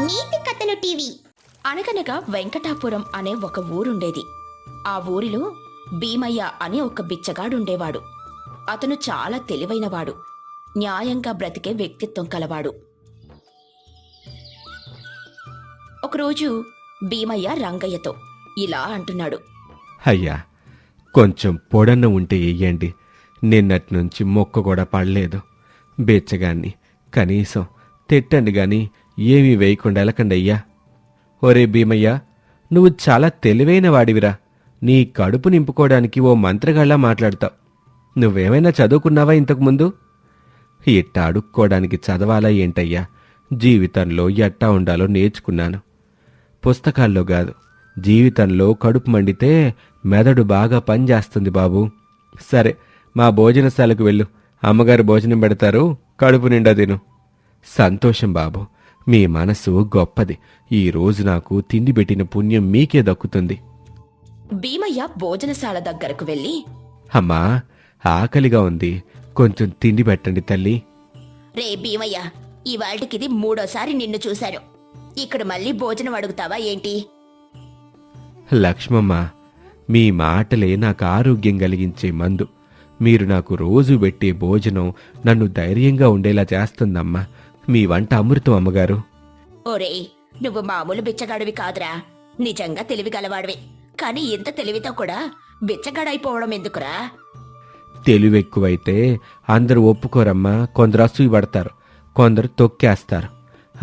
నీతి కథలు టీవీ. అనగనగా వెంకటాపురం అనే ఒక ఊరుండేది. ఆ ఊరిలో భీమయ్య అనే ఒక బిచ్చగాడుండేవాడు. అతను చాలా తెలివైనవాడు, న్యాయంగా బ్రతికే వ్యక్తిత్వం కలవాడు. ఒకరోజు భీమయ్య రంగయ్యతో ఇలా అంటున్నాడు. అయ్యా, కొంచెం పొడన్న ఉంటే వెయ్యండి. నిన్నటి నుంచి మొక్క కూడా పడలేదు. బెచ్చగాన్ని కనీసం తిట్టండి గాని ఏమీ వేయకుండా ఎలకండి అయ్యా. ఒరే భీమయ్య, నువ్వు చాలా తెలివైన వాడివిరా. నీ కడుపు నింపుకోవడానికి ఓ మంత్రగాళ్ళ మాట్లాడతావు. నువ్వేమైనా చదువుకున్నావా ఇంతకుముందు? ఇట్టా అడుక్కోవడానికి చదవాలా ఏంటయ్యా? జీవితంలో ఎట్టా ఉండాలో నేర్చుకున్నాను. పుస్తకాల్లో కాదు, జీవితంలో కడుపు మండితే మెదడు బాగా పనిచేస్తుంది బాబు. సరే, మా భోజనశాలకు వెళ్ళు. అమ్మగారు భోజనం పెడతారు, కడుపు నిండా తిను. సంతోషం బాబు, మీ మనసు గొప్పది. ఈ రోజు నాకు తిండి పెట్టిన పుణ్యం మీకే దక్కుతుంది. భీమయ్య భోజనశాల దగ్గరకు వెళ్లి, అమ్మా, ఆకలిగా ఉంది, కొంచెం తిండి పెట్టండి తల్లి. రే భీమయ్య, ఇవాళ్టికిది 3వ సారి నిన్ను చూశాను. ఇక్కడ మళ్ళీ భోజనం అడుగుతావా ఏంటి? లక్ష్మమ్మ, మీ మాటలే నాకు ఆరోగ్యం కలిగించే మందు. మీరు నాకు రోజు పెట్టే భోజనం నన్ను ధైర్యంగా ఉండేలా చేస్తుందమ్మా. మీ వంట అమృతం అమ్మగారు. ఓరేయ్, నువ్వు మామూలు బిచ్చగాడివి కాదురా, నిజంగా తెలివి గలవాడివి. కాని ఇంత తెలివితో కూడా బిచ్చగాడైపోవడం ఎందుకురా? తెలివెక్కువైతే అందరూ ఒప్పుకోరమ్మా. కొందరు అసూయ పడతారు, కొందరు తొక్కేస్తారు.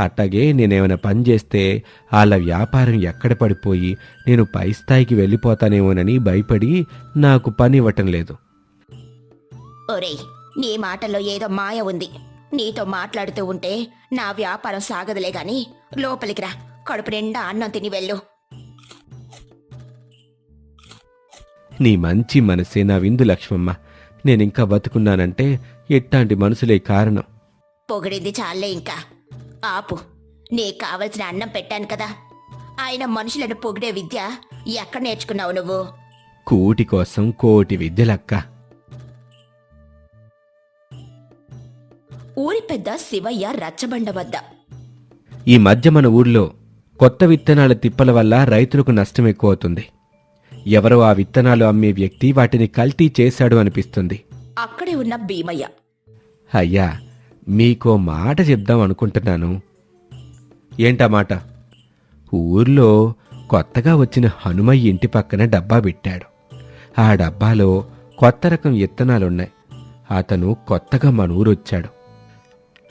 అట్టాగే నేనేమైనా పని చేస్తే వాళ్ళ వ్యాపారం ఎక్కడ పడిపోయి నేను పై స్థాయికి వెళ్ళిపోతానేమోనని భయపడి నాకు పని ఇవ్వటం లేదు. ఒరేయ్, నీ మాటల్లో ఏదో మాయ ఉంది. నీతో మాట్లాడుతూ ఉంటే నా వ్యాపారం సాగదులే గాని లోపలికి రా, కడుపు నిండా అన్నం తిని వెళ్ళు. నీ మంచి మనసే నా విందు లక్ష్మమ్మ. నేనింకా బతుకున్నానంటే ఎట్టాంటి మనసులే కారణం. పొగిడింది చాలే, ఇంకా ఆపు. నీకు కావలసిన అన్నం పెట్టాను కదా. ఆయన మనుషులను పొగిడే విద్య ఎక్కడ నేర్చుకున్నావు నువ్వు? కూటి కోసం కోటి విద్యలక్క. ఊరి పెద్ద శివయ్య రచ్చబండ వద్ద. ఈ మధ్య మన ఊర్లో కొత్త విత్తనాల తిప్పల వల్ల రైతులకు నష్టం ఎక్కువ అవుతుంది. ఎవరో ఆ విత్తనాలు అమ్మే వ్యక్తి వాటిని కల్తీ చేశాడు అనిపిస్తుంది. అక్కడే ఉన్న భీమయ్య, అయ్యా, మీకో మాట చెప్దాం అనుకుంటున్నాను. ఏంటా మాట? ఊర్లో కొత్తగా వచ్చిన హనుమయ్య ఇంటి పక్కన డబ్బా పెట్టాడు. ఆ డబ్బాలో కొత్త రకం విత్తనాలున్నాయి. అతను కొత్తగా మన ఊరొచ్చాడు.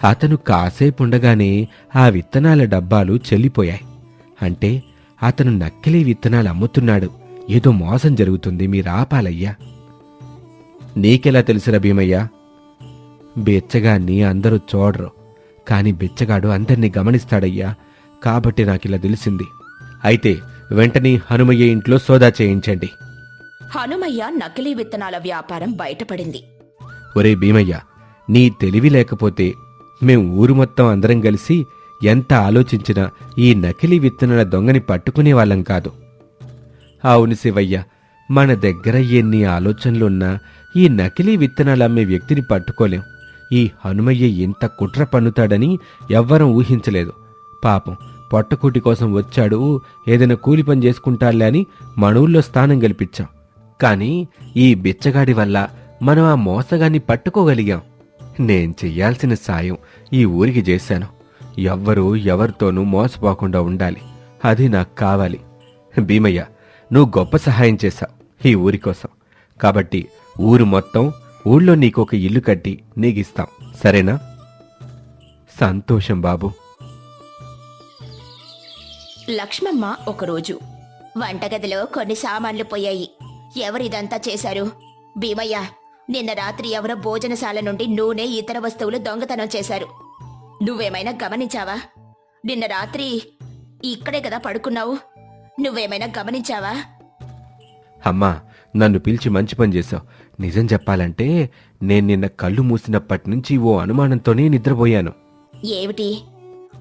అతను కాసేపుండగానే ఆ విత్తనాల డబ్బాలు చెల్లిపోయాయి. అంటే అతను నకిలీ విత్తనాలు అమ్ముతున్నాడు. ఏదో మోసం జరుగుతుంది, మీరాపాలయ్యా. నీకెలా తెలుసురా భీమయ్య? బిచ్చగాన్ని అందరూ చూడరు, కాని బిచ్చగాడు అందర్నీ గమనిస్తాడయ్యా. కాబట్టి నాకిలా తెలిసింది. అయితే వెంటనే హనుమయ్య ఇంట్లో సోదా చేయించండి. హనుమయ్య నకిలీ విత్తనాల వ్యాపారం బయటపడింది. ఒరే భీమయ్య, నీ తెలివి లేకపోతే మేం ఊరు మొత్తం అందరం కలిసి ఎంత ఆలోచించినా ఈ నకిలీ విత్తనాల దొంగని పట్టుకునే వాళ్ళం కాదు. అవును శివయ్య, మన దగ్గర ఎన్ని ఆలోచనలున్నా ఈ నకిలీ విత్తనాలు అమ్మే వ్యక్తిని పట్టుకోలేం. ఈ హనుమయ్య ఇంత కుట్ర పన్నుతాడని ఎవ్వరం ఊహించలేదు. పాపం, పొట్టకూటి కోసం వచ్చాడు, ఏదైనా కూలి పని చేసుకుంటాడులే అని మన ఊళ్ళో స్థానం కల్పించాం. కాని ఈ బిచ్చగాడి వల్ల మనం ఆ మోసగాన్ని పట్టుకోగలిగాం. నేను చెయ్యాల్సిన సాయం ఈ ఊరికి చేశాను. ఎవ్వరూ ఎవరితోనూ మోసపోకుండా ఉండాలి, అది నాకు కావాలి. భీమయ్య, నువ్వు గొప్ప సహాయం చేశావు ఈ ఊరి కోసం. కాబట్టి ఊరు మొత్తం ఊళ్ళో నీకొక ఇల్లు కట్టి నీకిస్తాం, సరేనా? సంతోషం బాబు. లక్ష్మమ్మ ఒకరోజు, వంటగదిలో కొన్ని సామాన్లు పోయాయి. ఎవరిదంతా చేశారు? భీమయ్య, నిన్న రాత్రి ఎవరో భోజనశాల నుండి నూనె, ఇతర వస్తువులు దొంగతనం చేశారు. నువ్వేమైనా గమనించావా? నిన్న రాత్రి ఇక్కడే కదా పడుకున్నావు, నువ్వేమైనా గమనించావా? అమ్మా, నన్ను పిలిచి మంచి పని చేశావు. నిజం చెప్పాలంటే నేను నిన్న కళ్ళు మూసినప్పటి నుంచి ఓ అనుమానంతోనే నిద్రపోయాను. ఏమిటి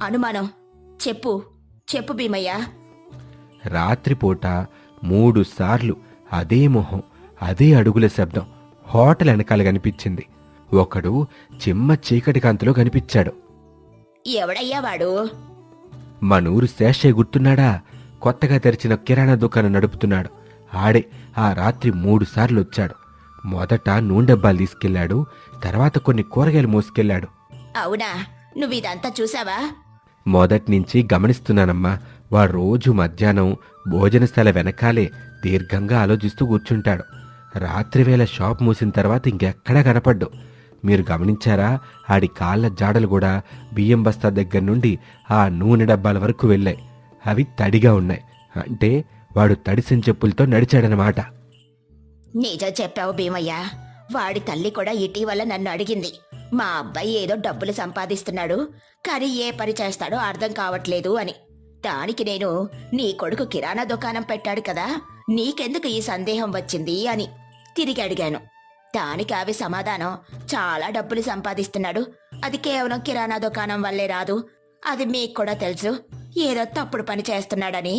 అనుమానం? చెప్పు చెప్పు భీమయ్య. రాత్రిపూట 3 సార్లు అదే మొహం, అదే అడుగుల శబ్దం హోటల్ వెనకాల కనిపించింది. ఒకడు చిమ్మ చీకటి కాంతిలో కనిపించాడు. ఎవడయ్యా వాడు? మనూరు శేషయ్య గుర్తున్నాడా? కొత్తగా తెరిచిన కిరాణా దుకాణం నడుపుతున్నాడు. ఆడే ఆ రాత్రి 3 సార్లు వచ్చాడు. మొదట నూనె డబ్బాలు తీసుకెళ్లాడు, తర్వాత కొన్ని కూరగాయలు మోసుకెళ్లాడు. అవునా? నువ్విదంతా చూసావా? మొదట్నుంచి గమనిస్తున్నానమ్మా. వాడు రోజు మధ్యాహ్నం భోజనశాల వెనకాలే దీర్ఘంగా ఆలోచిస్తూ కూర్చుంటాడు. రాత్రివేళ షాప్ మూసిన తర్వాత ఇంకెక్కడా కనపడ్డు. మీరు గమనించారా? ఆడి కాళ్ళ జాడలు కూడా బియ్యం బస్తా దగ్గర నుండి ఆ నూనె డబ్బాల వరకు వెళ్ళాయి. అవి తడిగా ఉన్నాయి. అంటే వాడు తడిసిన చెప్పులతో నడిచాడనమాట. నిజం చెప్పావు భీమయ్య. వాడి తల్లి కూడా ఇటీవల నన్ను అడిగింది. మా అబ్బాయి ఏదో డబ్బులు సంపాదిస్తున్నాడు, కానీ ఏ పని చేస్తాడో అర్థం కావట్లేదు అని. దానికి నేను, నీ కొడుకు కిరాణా దుకాణం పెట్టాడు కదా, నీకెందుకు ఈ సందేహం వచ్చింది అని తిరిగి అడిగాను. దానికి ఆవి సమాధానం, చాలా డబ్బులు సంపాదిస్తున్నాడు, అది కేవలం కిరాణా దుకాణం వల్లే రాదు, అది మీకు కూడా తెలుసు, ఏదో తప్పుడు పని చేస్తున్నాడని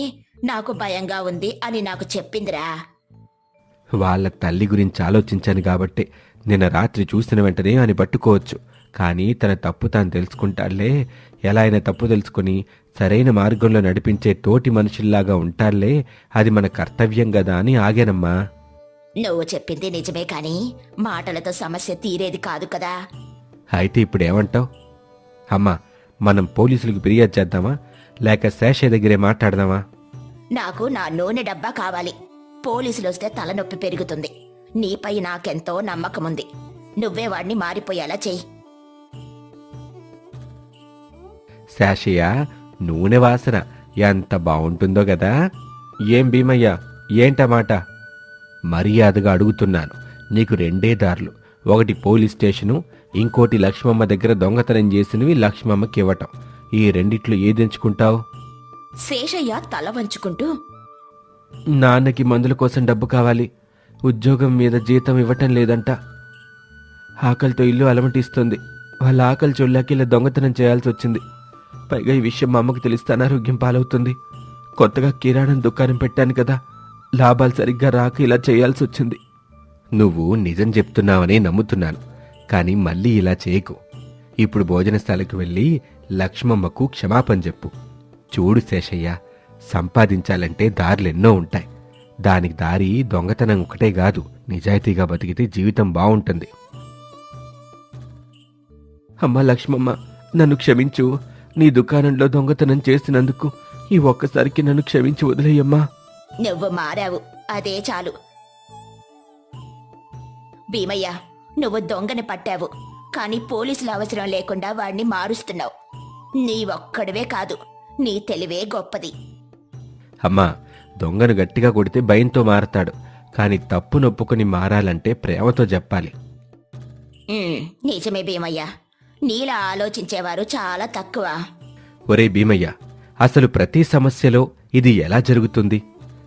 నాకు భయంగా ఉంది అని నాకు చెప్పిందిరా. వాళ్ళ తల్లి గురించి ఆలోచించాను కాబట్టి నిన్న రాత్రి చూసిన వెంటనే అని పట్టుకోవచ్చు. కానీ తన తప్పు తాను తెలుసుకుంటాళ్లే. ఎలా అయినా తప్పు తెలుసుకుని సరైన మార్గంలో నడిపించే తోటి మనుషుల్లాగా ఉంటాళ్లే, అది మన కర్తవ్యం గదా అని ఆగానమ్మా. నువ్వు చెప్పింది నిజమే కాని మాటలతో సమస్య తీరేది కాదు కదా. అయితే ఇప్పుడేమంటావు? అమ్మా, మనం పోలీసులకు ఫిర్యాదు చేద్దామా, లేక శేషయ్య దగ్గరే మాట్లాడదామా? నాకు నా నూనె డబ్బా కావాలి. పోలీసులు వస్తే తలనొప్పి పెరుగుతుంది. నీపై నాకెంతో నమ్మకముంది. నువ్వే వాడిని మారిపోయేలా చెయ్యి. శేషయ్య, నూనె వాసన ఎంత బావుంటుందో గదా. ఏం భీమయ్య, ఏంటమాట? మర్యాదగా అడుగుతున్నాను. నీకు 2 దారులు. ఒకటి పోలీస్ స్టేషను, ఇంకోటి లక్ష్మమ్మ దగ్గర దొంగతనం చేసినవి లక్ష్మమ్మకి ఇవ్వటం. ఈ రెండిట్లో ఏదెంచుకుంటావు? శేషయ్య తల వంచుకుంటూ, నాన్నకి మందుల కోసం డబ్బు కావాలి. ఉద్యోగం మీద జీతం ఇవ్వటం లేదంట. ఆకలితో ఇల్లు అలమటిస్తుంది. వాళ్ళ ఆకలి చూడలేక ఇలా దొంగతనం చేయాల్సి వచ్చింది. పైగా ఈ విషయం మా అమ్మకు తెలిస్తే అనారోగ్యం పాలవుతుంది. కొత్తగా కిరాణం దుకాణం పెట్టాను కదా, లాభాలు సరిగ్గా రాక ఇలా చేయాల్సి వచ్చింది. నువ్వు నిజం చెప్తున్నావని నమ్ముతున్నాను, కానీ మళ్ళీ ఇలా చేయకు. ఇప్పుడు భోజనశాలకు వెళ్ళి లక్ష్మమ్మకు క్షమాపణ చెప్పు. చూడు శేషయ్య, సంపాదించాలంటే దారులెన్నో ఉంటాయి. దానికి దారి దొంగతనం ఒకటే కాదు. నిజాయితీగా బతికితే జీవితం బావుంటుంది. అమ్మా లక్ష్మమ్మ, నన్ను క్షమించు. నీ దుకాణంలో దొంగతనం చేసినందుకు ఈ ఒక్కసారికి నన్ను క్షమించి వదిలేయమ్మా. నువ్వు మారావు, అదే చాలు. భీమయ్య, నువ్వు దొంగని పట్టావు, కానీ పోలీసుల అవసరం లేకుండా వాడిని మారుస్తున్నావు. నీ ఒక్కడివే కాదు, నీ తెలివే గొప్పది. అమ్మా, దొంగను గట్టిగా కొడితే భయంతో మారతాడు, కాని తప్పు నొప్పుకొని మారాలంటే ప్రేమతో చెప్పాలి. నిజమే భీమయ్య, నీలా ఆలోచించేవారు చాలా తక్కువ. ఒరే భీమయ్య, అసలు ప్రతి సమస్యలో ఇది ఎలా జరుగుతుంది?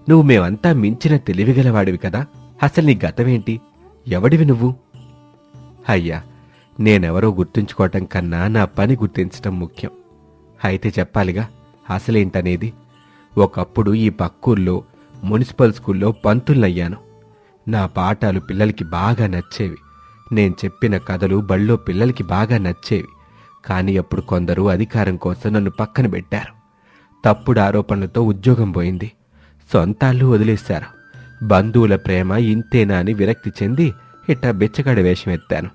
నువ్వు మేమంతా మించిన తెలివిగలవాడివి కదా. అసలు నీ గతమేంటి? ఎవడివి నువ్వు? అయ్యా, నేనెవరో గుర్తుంచుకోవటం కన్నా నా పని గుర్తించటం ముఖ్యం. అయితే చెప్పాలిగా అసలేంటనేది. ఒకప్పుడు ఈ పక్కూర్లో మున్సిపల్ స్కూల్లో పంతులయ్యాను. నా పాఠాలు పిల్లలకి బాగా నచ్చేవి. నేను చెప్పిన కథలు బళ్ళో పిల్లలకి బాగా నచ్చేవి. కానీ అప్పుడు కొందరు అధికారం కోసం నన్ను పక్కన పెట్టారు. తప్పుడు ఆరోపణలతో ఉద్యోగం పోయింది. సొంతాళ్ళు వదిలేశారు. బంధువుల ప్రేమ ఇంతేనా అని విరక్తి చెంది ఇట్టా బిచ్చగాడి వేషం ఎత్తాను.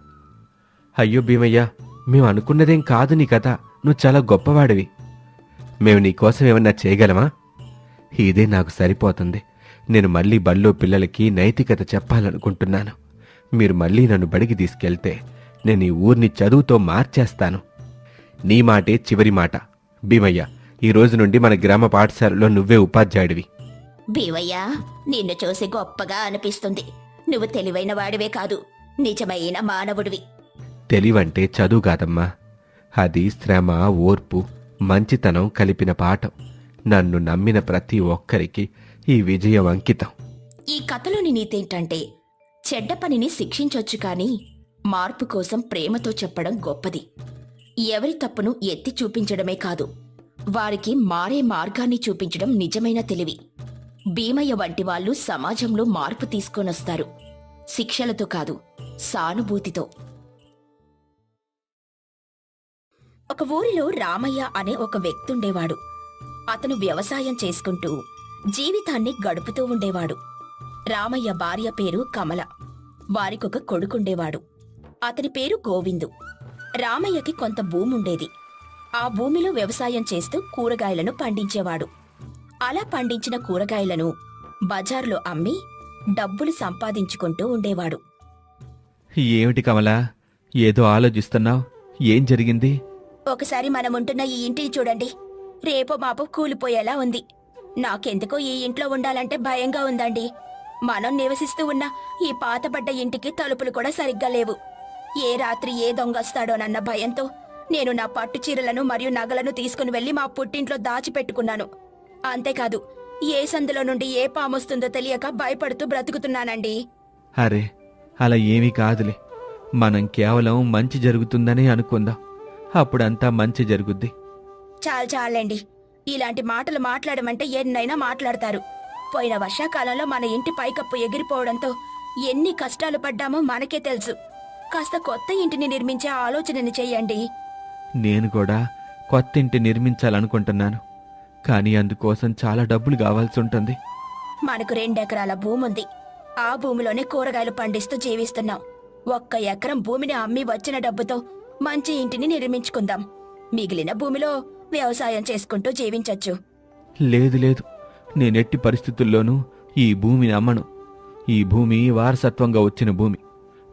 అయ్యో భీమయ్య, మేము అనుకున్నదేం కాదు నీ కథ. నువ్వు చాలా గొప్పవాడివి. మేము నీకోసం ఏమన్నా చేయగలమా? ఇదే నాకు సరిపోతుంది. నేను మళ్ళీ బళ్ళో పిల్లలకి నైతికత చెప్పాలనుకుంటున్నాను. మీరు మళ్ళీ నన్ను బడికి తీసుకెళ్తే నేను ఈ ఊరిని చదువుతో మార్చేస్తాను. నీ మాటే చివరి మాట. భీమయ్య, ఈ రోజు నుండి మన గ్రామ పాఠశాలలో నువ్వే ఉపాధ్యాయుడివి. భీమయ్య, నిన్ను చూసి గొప్పగా అనిపిస్తుంది. నువ్వు తెలివైన వాడివే కాదు, నిజమైన మానవుడివి. తెలివంటే చదువు కాదమ్మా, అది శ్రమ, ఓర్పు, మంచితనం కలిపిన పాఠం. నన్ను నమ్మిన ప్రతి ఒక్కరికి ఈ విజయం అంకితం. ఈ కథలోని నీతేంటంటే, చెడ్డ పనిని శిక్షించొచ్చు కాని మార్పు కోసం ప్రేమతో చెప్పడం గొప్పది. ఎవరి తప్పును ఎత్తి చూపించడమే కాదు, వారికి మారే మార్గాన్ని చూపించడం నిజమైన తెలివి. భీమయ్య వంటి వాళ్ళు సమాజంలో మార్పు తీసుకొనొస్తారు. శిక్షలతో కాదు, సానుభూతితో. ఒక ఊరిలో రామయ్య అనే ఒక వ్యక్తుండేవాడు. అతను వ్యవసాయం చేసుకుంటూ జీవితాన్ని గడుపుతూ ఉండేవాడు. రామయ్య భార్య పేరు కమల. వారికొక కొడుకుండేవాడు. అతని పేరు గోవిందు. రామయ్యకి కొంత భూముండేది. ఆ భూమిలో వ్యవసాయం చేస్తూ కూరగాయలను పండించేవాడు. అలా పండించిన కూరగాయలను బజారులో అమ్మి డబ్బులు సంపాదించుకుంటూ ఉండేవాడు. ఏమిటి కమలా, ఏదో ఆలోచిస్తున్నావు? ఏం జరిగింది? ఒకసారి మనముంటున్న ఈ ఇంటిని చూడండి. రేపో మాపో కూలిపోయేలా ఉంది. నాకెందుకో ఈ ఇంట్లో ఉండాలంటే భయంగా ఉందండి. మనం నివసిస్తూ ఉన్న ఈ పాతబడ్డ ఇంటికి తలుపులు కూడా సరిగ్గా లేవు. ఏ రాత్రి ఏ దొంగొస్తాడోనన్న భయంతో నేను నా పట్టు చీరలను మరియు నగలను తీసుకుని వెళ్లి మా పుట్టింట్లో దాచిపెట్టుకున్నాను. అంతేకాదు, ఏ సందులో నుండి ఏ పామొస్తుందో తెలియక భయపడుతూ బ్రతుకుతున్నానండి. అరే, అలా ఏమీ కాదులే. మనం కేవలం మంచి జరుగుతుందని అనుకుందాం. అప్పుడంతా మంచి జరుగుద్ది. చాలండి. ఇలాంటి మాటలు మాట్లాడమంటే ఎన్నైనా మాట్లాడతారు. పోయిన వర్షాకాలంలో మన ఇంటి పైకప్పు ఎగిరిపోవడంతో ఎన్ని కష్టాలు పడ్డామో మనకే తెలుసు. కాస్త కొత్త ఇంటిని నిర్మించే ఆలోచనని చెయ్యండి. నేను కూడా కొత్త ఇంటి నిర్మించాలనుకుంటున్నాను. కానీ అందుకోసం చాలా డబ్బులు కావాల్సి ఉంటుంది. మనకు 2 ఎకరాల భూమి ఉంది. ఆ భూమిలోనే కూరగాయలు పండిస్తూ జీవిస్తున్నాం. 1 ఎకరం భూమిని అమ్మి వచ్చిన డబ్బుతో మంచి ఇంటిని నిర్మించుకుందాం. మిగిలిన భూమిలో వ్యవసాయం చేసుకుంటూ జీవించొచ్చు. లేదు లేదు, నేనెట్టి పరిస్థితుల్లోనూ ఈ భూమిని అమ్మను. ఈ భూమి వారసత్వంగా వచ్చిన భూమి.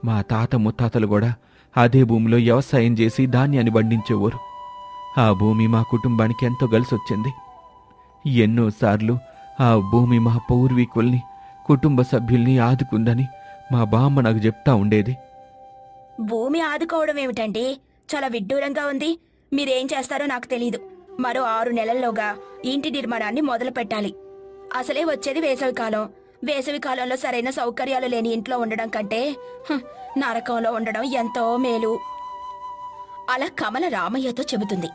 మా తాత ముత్తాతలు కూడా అదే భూమిలో వ్యవసాయం చేసి ధాన్యాన్ని పండించేవారు. ఆ భూమి మా కుటుంబానికి ఎంతో కలిసొచ్చింది. ఎన్నోసార్లు ఆ భూమి మా పూర్వీకుల్ని, కుటుంబ సభ్యుల్ని ఆదుకుందని మా బామ్మ నాకు చెప్తా ఉండేది. భూమి ఆదుకోవడం ఏమిటండి? చాలా విడ్డూరంగా ఉంది. మీరేం చేస్తారో నాకు తెలీదు. మరో 6 నెలల్లోగా ఇంటి నిర్మాణాన్ని మొదలు పెట్టాలి. అసలే వచ్చేది వేసవికాలం. వేసవికాలంలో సరైన సౌకర్యాలు లేని ఇంట్లో ఉండడం కంటే నరకంలో ఉండడం ఎంతో మేలు. అలా కమల రామయ్యతో చెబుతుంది.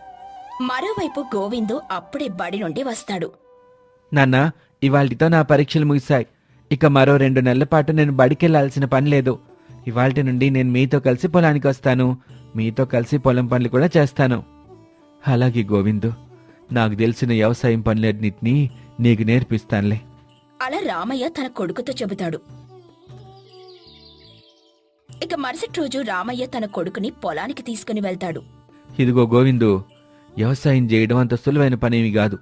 మరోవైపు గోవిందు అప్పుడే బడి నుండి వస్తాడు. నాన్న, ఇవాళ్టితో నా పరీక్షలు ముగిశాయి. ఇక మరో 2 నెలల పాటు నేను బడికెళ్లాల్సిన పని లేదు. ఇవాల్టి నుండి నేను మీతో కలిసి పొలానికి వస్తాను. మీతో కలిసి పొలం పనులు కూడా చేస్తాను. అలాగే గోవిందు, నాకు తెలిసిన వ్యవసాయం పనులన్నింటినీ నీకు నేర్పిస్తానులే. అలా రామయ్య తన కొడుకుతో చెబుతాడు. ఇక మరుసటి రోజు రామయ్య తన కొడుకుని పొలానికి తీసుకుని వెళ్తాడు. ఇదిగో గోవిందు, వ్యవసాయం చేయడం అంత సులువైన పనేమి కాదు.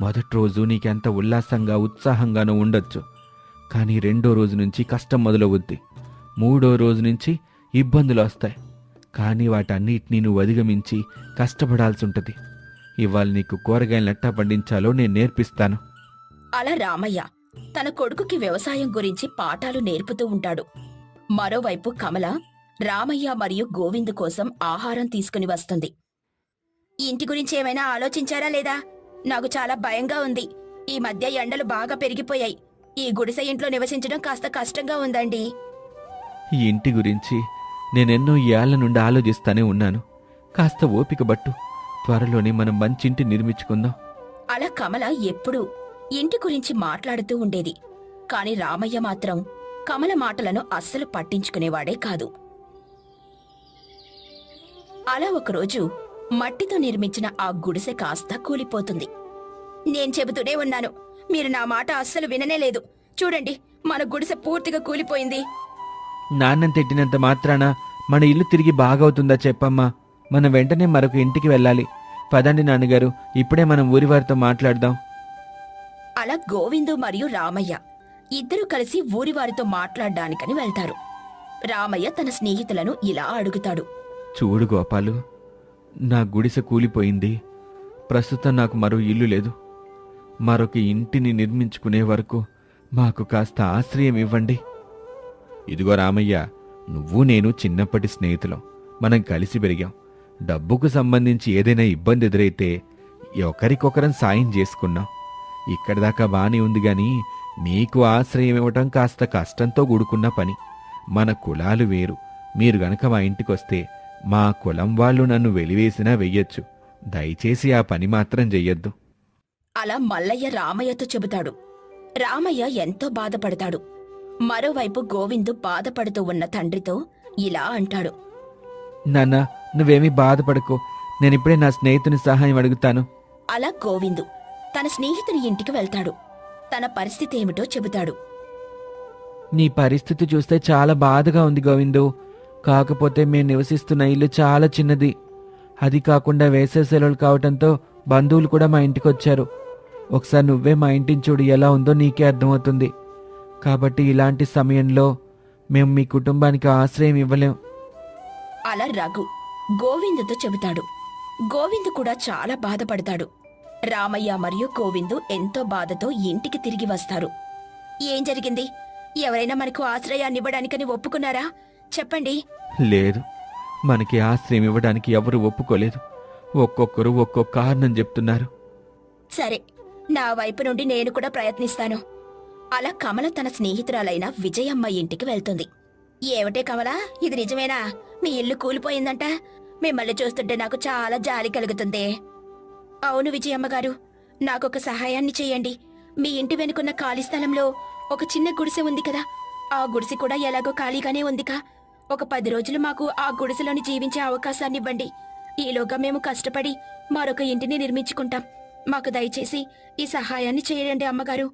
మొదటి రోజు నీకెంత ఉల్లాసంగా ఉత్సాహంగానూ ఉండొచ్చు. కానీ 2వ రోజు నుంచి కష్టం మొదలవుద్ది. 3వ రోజు నుంచి ఇబ్బందులు వస్తాయి. కానీ వాటన్నిటినీ నువ్వు అధిగమించి కష్టపడాల్సి ఉంటుంది. ఇవాళ నీకు కూరగాయలు ఎట్టా పండించాలో నేను నేర్పిస్తాను. అలా రామయ్య తన కొడుకుకి వ్యవసాయం గురించి పాఠాలు నేర్పుతూ ఉంటాడు. మరోవైపు కమల రామయ్య మరియు గోవిందు కోసం ఆహారం తీసుకుని వస్తుంది. ఇంటి గురించి ఏమైనా ఆలోచించారా లేదా? నాకు చాలా భయంగా ఉంది. ఈ మధ్య ఎండలు బాగా పెరిగిపోయాయి. ఈ గుడిసె ఇంట్లో నివసించడం కాస్త కష్టంగా ఉందండి. ఈ ఇంటి గురించి నేనెన్నో ఏళ్ల నుండి ఆలోచిస్తానే ఉన్నాను. కాస్త ఓపిక బట్టు. త్వరలోనే మనం మంచింటి నిర్మించుకుందాం. అలా కమల ఎప్పుడూ ఇంటి గురించి మాట్లాడుతూ ఉండేది. కాని రామయ్య మాత్రం కమల మాటలను అస్సలు పట్టించుకునేవాడే కాదు. అలా ఒకరోజు మట్టితో నిర్మించిన ఆ గుడిసె కాస్త కూలిపోతుంది. నేను చెబుతూనే ఉన్నాను, మీరు నా మాట అస్సలు విననేలేదు. చూడండి, మన గుడిసె పూర్తిగా కూలిపోయింది. నాన్నం తిట్టినంత మాత్రాన మన ఇల్లు తిరిగి బాగవుతుందా చెప్పమ్మా? మనం వెంటనే మరొక ఇంటికి వెళ్ళాలి. పదండి నాన్నగారు, ఇప్పుడే మనం ఊరివారితో మాట్లాడదాం. అలా గోవిందు మరియు రామయ్య ఇద్దరూ కలిసి ఊరివారితో మాట్లాడ్డానికని వెళ్తారు. రామయ్య తన స్నేహితులను ఇలా అడుగుతాడు. చూడు గోపాలు, నా గుడిసె కూలిపోయింది. ప్రస్తుతం నాకు మరో ఇల్లు లేదు. మరొక ఇంటిని నిర్మించుకునే వరకు మాకు కాస్త ఆశ్రయం ఇవ్వండి. ఇదిగో రామయ్య, నువ్వు నేను చిన్నప్పటి స్నేహితులం. మనం కలిసి పెరిగాం. డబ్బుకు సంబంధించి ఏదైనా ఇబ్బంది ఎదురైతే ఒకరికొకరం సాయం చేసుకున్నాం. ఇక్కడిదాకా బానే ఉంది గాని మీకు ఆశ్రయం ఇవ్వటం కాస్త కష్టంతో కూడుకున్న పని. మన కులాలు వేరు. మీరు గనక మా ఇంటికొస్తే మా కులం వాళ్ళు నన్ను వెలివేసినా వెయ్యొచ్చు. దయచేసి ఆ పని మాత్రం చెయ్యొద్దు. అలా మల్లయ్య రామయ్యతో చెబుతాడు. రామయ్య ఎంతో బాధపడతాడు. మరోవైపు గోవిందు బాధపడుతూ ఉన్న తండ్రితో ఇలా అంటాడు. నాన్న, నువ్వేమీ బాధపడకు. నేనిప్పుడే నా స్నేహితుని సహాయం అడుగుతాను. అలా గోవిందు తన స్నేహితుని ఇంటికి వెళ్తాడు. తన పరిస్థితి ఏమిటో చెబుతాడు. నీ పరిస్థితి చూస్తే చాలా బాధగా ఉంది గోవిందు. కాకపోతే మేము నివసిస్తున్న ఇల్లు చాలా చిన్నది. అది కాకుండా వేసవి సెలవులు కావటంతో బంధువులు కూడా మా ఇంటికి వచ్చారు. ఒకసారి నువ్వే మా ఇంటిని చూడు, ఎలా ఉందో నీకే అర్థమవుతుంది. కాబట్టి ఇలాంటి సమయంలో మేము మీ కుటుంబానికి ఆశ్రయం ఇవ్వలేం. అలా రఘు గోవిందుతో చెబుతాడు. గోవిందు కూడా చాలా బాధపడతాడు. రామయ్య మరియు గోవిందు ఎంతో బాధతో ఇంటికి తిరిగి వస్తారు. ఏం జరిగింది? ఎవరైనా మనకు ఆశ్రయాన్నివ్వడానికని ఒప్పుకున్నారా? చెప్పండి. లేదు, మనకి ఆశ్రయం ఇవ్వడానికి ఎవరు ఒప్పుకోలేదు. ఒక్కొక్కరు ఒక్కొక్క కారణం చెప్తున్నారు. సరే, నా వైపు నుండి నేను కూడా ప్రయత్నిస్తాను. అలా కమల తన స్నేహితురాలైన విజయమ్మ ఇంటికి వెళ్తుంది. ఏమిటే కమల, ఇది నిజమేనా? మీ ఇల్లు కూలిపోయిందంట. మిమ్మల్ని చూస్తుంటే నాకు చాలా జాలి కలుగుతుంది. అవును విజయమ్మ గారు, నాకొక సహాయాన్ని చెయ్యండి. మీ ఇంటి వెనుకున్న ఖాళీ స్థలంలో ఒక చిన్న గుడిసె ఉంది కదా, ఆ గుడిసె కూడా ఎలాగో ఖాళీగానే ఉందికా. ఒక 10 రోజులు మాకు ఆ గుడిసెలోని జీవించే అవకాశాన్నివ్వండి. ఈలోగా మేము కష్టపడి మరొక ఇంటిని నిర్మించుకుంటాం. మాకు దయచేసి ఈ సహాయాన్ని చేయండి అమ్మగారు.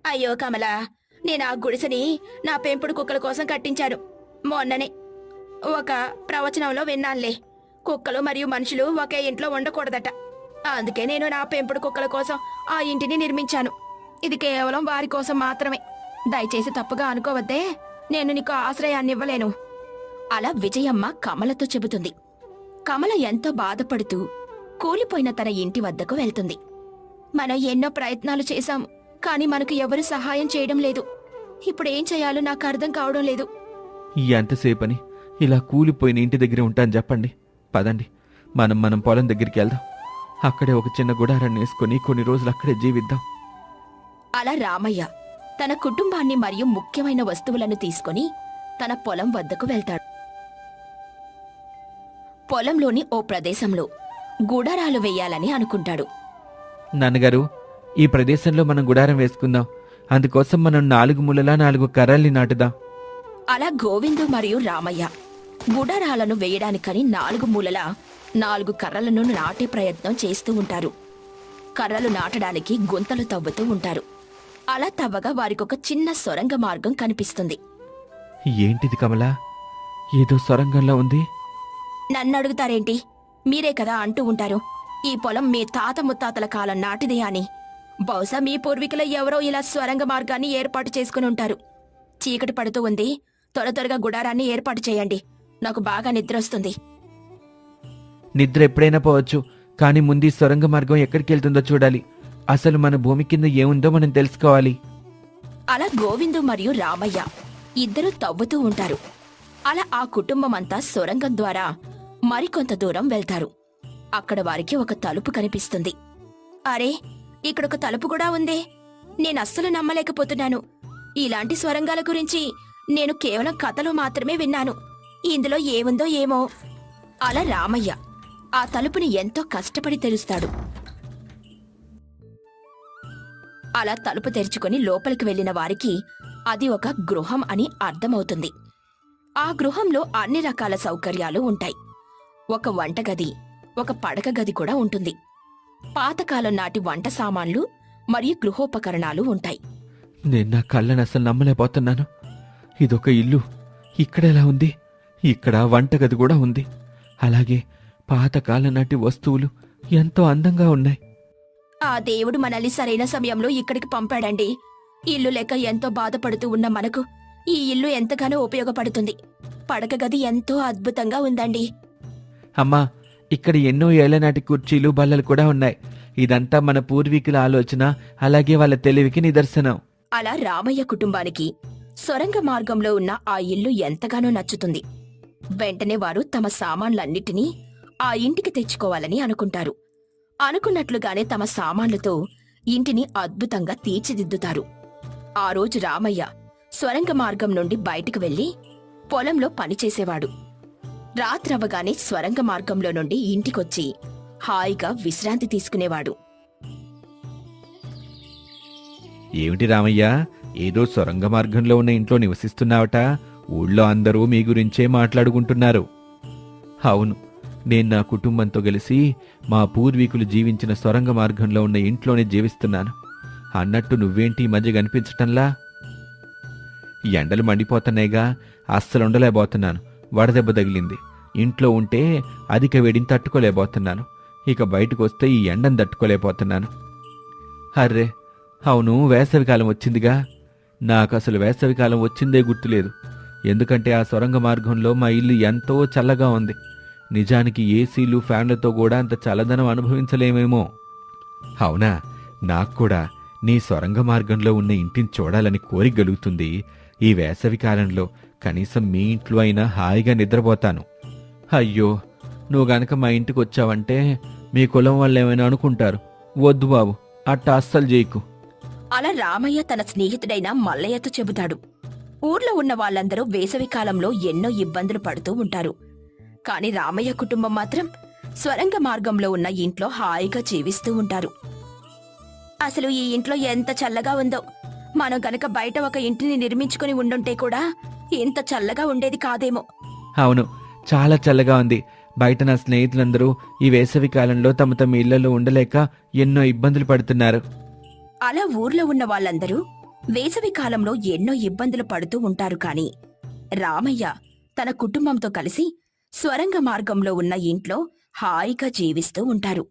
అయ్యో కమల, నేను ఆ గుడిసెని నా పెంపుడు కుక్కల కోసం కట్టించాను. మొన్ననే ఒక ప్రవచనంలో విన్నానులే, కుక్కలు మరియు మనుషులు ఒకే ఇంట్లో ఉండకూడదట. అందుకే నేను నా పెంపుడు కుక్కల కోసం ఆ ఇంటిని నిర్మించాను. ఇది కేవలం వారి కోసం మాత్రమే. దయచేసి తప్పుగా అనుకోవద్దే, నేను నీకు ఆశ్రయాన్ని ఇవ్వలేను. అలా విజయమ్మ కమలతో చెబుతుంది. కమల ఎంతో బాధపడుతూ కూలిపోయిన తన ఇంటి వద్దకు వెళ్తుంది. మనం ఎన్నో ప్రయత్నాలు చేశాం, కాని మనకు ఎవరు సహాయం చేయడం లేదు. ఇప్పుడేం చేయాలో నాకు అర్థం కావడం లేదు. ఎంతసేపని ఇలా కూలిపోయిన ఇంటి దగ్గర ఉంటాను చెప్పండి. పదండి, మనం పొలం దగ్గరికి వెళ్దాం. అక్కడే ఒక చిన్న గుడారాన్ని వేసుకుని కొన్ని రోజులు అక్కడే జీవిద్దాం. అలా రామయ్య తన కుటుంబాన్ని మరియు ముఖ్యమైన వస్తువులను తీసుకుని తన పొలం వద్దకు వెళ్తాడు. పొలంలోని ఓ ప్రదేశంలో గుడారాలు వేయాలని అనుకుంటాడు. నాన్నగారు, ఈ ప్రదేశంలో మనం గుడారం వేసుకుందాం. అందుకోసం మనం 4 మూలలా 4 కర్రల్ని నాటుదాం. అలా గోవిందు మరియు రామయ్య గుడారాలను వేయడానికని 4 మూలలా 4 కర్రలను నాటే ప్రయత్నం చేస్తూ ఉంటారు. కర్రలు నాటడానికి గుంతలు తవ్వుతూ ఉంటారు. అలా తవ్వగా వారికొక చిన్న సొరంగ మార్గం కనిపిస్తుంది. ఏంటిది కమలా, ఏదో సొరంగంలో ఉంది. నన్నడుగుతారేంటి? మీరే కదా అంటూ ఉంటారు, ఈ పొలం మీ తాత ముత్తాతల కాలం నాటిదే అని. బహుశా మీ పూర్వీకులు ఎవరో ఇలా స్వరంగ మార్గాన్ని ఏర్పాటు చేసుకుని ఉంటారు. చీకటి పడుతూ ఉంది, త్వరగా గుడారాన్ని ఏర్పాటు చేయండి. నాకు బాగా నిద్రొస్తుంది. నిద్ర ఎప్పుడైనా పోవచ్చు, కానీ ముందు ఈ సొరంగ మార్గం ఎక్కడికి వెళ్తుందో చూడాలి. అసలు మన భూమి కింద ఏముందో మనం తెలుసుకోవాలి. అలా గోవిందు మరియు రామయ్య ఇద్దరూ తవ్వుతూ ఉంటారు. అలా ఆ కుటుంబమంతా సొరంగం ద్వారా మరికొంత దూరం వెళ్తారు. అక్కడ వారికి ఒక తలుపు కనిపిస్తుంది. అరే, ఇక్కడొక తలుపు కూడా ఉందే! నేనస్సలు నమ్మలేకపోతున్నాను. ఇలాంటి స్వరంగాల గురించి నేను కేవలం కథలో మాత్రమే విన్నాను. ఇందులో ఏముందో ఏమో. అలా రామయ్య ఆ తలుపుని ఎంతో కష్టపడి తెరుస్తాడు. అలా తలుపు తెరుచుకుని లోపలికి వెళ్లిన వారికి అది ఒక గృహం అని అర్థమవుతుంది. ఆ గృహంలో అన్ని రకాల సౌకర్యాలు ఉంటాయి. ఒక వంటగది, ఒక పడక గది కూడా ఉంటుంది. పాతకాలం నాటి వంట సామాన్లు మరియు గృహోపకరణాలు ఉంటాయి. నేను నా కళ్ళని అసలు నమ్మలేకపోతున్నాను. ఇదొక ఇల్లు, ఇక్కడెలా ఉంది? ఇక్కడ వంటగది కూడా ఉంది. అలాగే పాతకాలం నాటి వస్తువులు ఎంతో అందంగా ఉన్నాయి. ఆ దేవుడు మనల్ని సరైన సమయంలో ఇక్కడికి పంపాడండి. ఇల్లు లేక ఎంతో బాధపడుతూ ఉన్న మనకు ఈ ఇల్లు ఎంతగానో ఉపయోగపడుతుంది. పడక గది ఎంతో అద్భుతంగా ఉందండి. అమ్మా, ఇక్కడ ఎన్నో ఏళ్లనాటి కుర్చీలు బల్లలు కూడా ఉన్నాయి. ఇదంతా మన పూర్వీకుల ఆలోచన, అలాగే వాళ్ళ తెలివికి నిదర్శనం. అలా రామయ్య కుటుంబానికి సొరంగ మార్గంలో ఉన్న ఆ ఇల్లు ఎంతగానో నచ్చుతుంది. వెంటనే వారు తమ సామాన్లన్నిటినీ ఆ ఇంటికి తెచ్చుకోవాలని అనుకుంటారు. అనుకున్నట్లుగానే తమ సామాన్లతో ఇంటిని అద్భుతంగా తీర్చిదిద్దుతారు. ఆ రోజు రామయ్య స్వరంగ మార్గం నుండి బయటికి వెళ్లి పొలంలో పనిచేసేవాడు. రాత్రవగానే స్వరంగ మార్గంలో నుండి ఇంటికొచ్చి హాయిగా విశ్రాంతి తీసుకునేవాడు. ఏమిటి రామయ్య, ఏదో సొరంగ మార్గంలో ఉన్న ఇంట్లో నివసిస్తున్నావట? ఊళ్ళో అందరూ మీ గురించే మాట్లాడుకుంటున్నారు. అవును, నేను నా కుటుంబంతో కలిసి మా పూర్వీకులు జీవించిన సొరంగ మార్గంలో ఉన్న ఇంట్లోనే జీవిస్తున్నాను. అన్నట్టు నువ్వేంటి ఈ మధ్య కనిపించటంలా? ఎండలు మండిపోతున్నాయిగా, అస్సలు ఉండలేకపోతున్నాను. వడదెబ్బ తగిలింది. ఇంట్లో ఉంటే అధిక వేడిని తట్టుకోలేకపోతున్నాను. ఇక బయటకు వస్తే ఈ ఎండను తట్టుకోలేకపోతున్నాను. అర్రే, అవును, వేసవికాలం వచ్చిందిగా. నాకు అసలు వేసవికాలం వచ్చిందే గుర్తులేదు. ఎందుకంటే ఆ సొరంగ మార్గంలో మా ఇల్లు ఎంతో చల్లగా ఉంది. నిజానికి ఏసీలు ఫ్యాన్లతో కూడా అంత చల్లదనం అనుభవించలేమేమో. అవునా, నాకు కూడా నీ సొరంగ మార్గంలో ఉన్న ఇంటిని చూడాలని కోరిక కలుగుతుంది. ఈ వేసవి కాలంలో కనీసం మీ ఇంట్లో అయినా హాయిగా నిద్రపోతాను. అయ్యో, నువ్వు గనక మా ఇంటికి వచ్చావంటే మీ కులం వాళ్ళు ఏమైనా అనుకుంటారు. వద్దు బాబు, అట్టా అస్సలు చేయకు. అలా రామయ్య తన స్నేహితుడైన మల్లయ్యతో చెబుతాడు. ఊర్లో ఉన్న వాళ్ళందరూ వేసవి కాలంలో ఎన్నో ఇబ్బందులు పడుతూ ఉంటారు. కాని రామయ్య కుటుంబం మాత్రం స్వరంగ మార్గంలో ఉన్న ఇంట్లో హాయిగా జీవిస్తూ ఉంటారు. అసలు ఈ ఇంట్లో ఎంత చల్లగా ఉందో. మనం గనక బయట ఒక ఇంటిని నిర్మించుకుని ఉండుంటే కూడా ఇంత చల్లగా ఉండేది కాదేమో. అవును, చాలా చల్లగా ఉంది. బయట నా స్నేహితులందరూ ఈ వేసవి కాలంలో తమ తమ ఇళ్లలో ఉండలేక ఎన్నో ఇబ్బందులు పడుతున్నారు. అలా ఊర్లో ఉన్న వాళ్ళందరూ వేసవి కాలంలో ఎన్నో ఇబ్బందులు పడుతూ ఉంటారు. కాని రామయ్య తన కుటుంబంతో కలిసి స్వరంగ మార్గంలో ఉన్న ఇంట్లో హాయిగా జీవిస్తూ ఉంటారు.